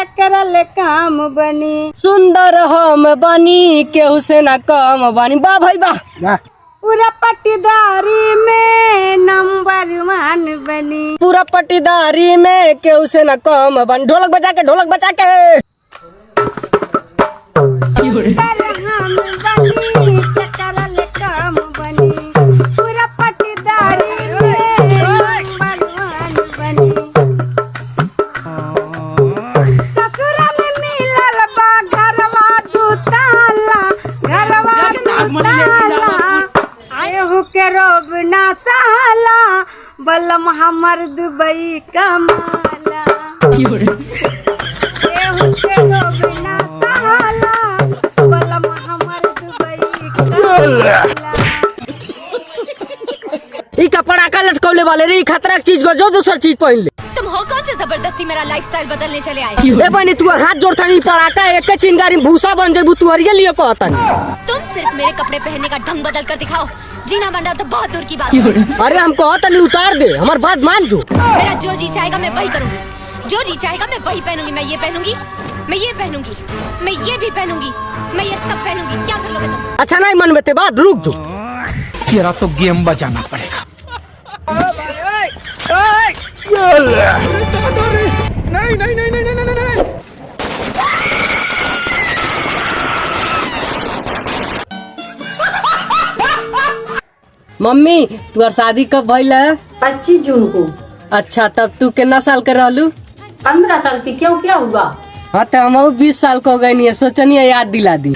एकरा ले काम बनी। सुंदर हम बनी केहू से ना कम बनी। वाह भाई वाह। पूरा पट्टीदारी में नंबर 1 बनी। पूरा पट्टीदारी में केहू से ना कम बनी। ढोलक बजा के ढोलक बजा के। सुंदर हम बनी एकरा ले काम बनी। पूरा पट्टीदारी में नंबर 1 बनी। ससुरा में मिलल बा घरवा दुताला। घरवा दुताला एहू के रोब ना सहला। बलम हमर दुबई कमाला। एहू के रोब ना सहला। बलम हमर दुबई कमाला। ई कपड़ा का लटकौले वाले रे खतरा की चीज को जो दूसर चीज पहन ले। तुम हो कौन से जबरदस्ती मेरा लाइफस्टाइल बदलने चले आए? ए बनी तू हाथ जोड़ता नहीं पड़ाका एक चिंगारी भूसा बन जेबू तू हरिये लिए कहता नहीं। तुम सिर्फ मेरे कपड़े पहनने का ढंग बदल कर दिखाओ। जीना बन रहा तो बहुत दूर की बात है। अरे हम कहता नहीं उतार दे हमार बात मान जो। मेरा जो जी चाहेगा मैं वही करूँगी। जो जी चाहेगा मैं वही पहनूंगी। मैं ये पहनूंगी, मैं ये पहनूंगी, मैं ये भी पहनूंगी, मैं ये सब पहनूंगी। क्या कर लोगे तुम? अच्छा नहीं मन में ते बात रुक जो। तेरा तो गेम बजाना पड़ेगा। नहीं। मम्मी तुहार शादी कब भइल है? 25 जून को। अच्छा तब तू कितना साल के रहलू? 15 साल की। क्यों क्या हुआ? हाँ तो हम 20 साल को गई नहीं सोचनी याद दिला दी।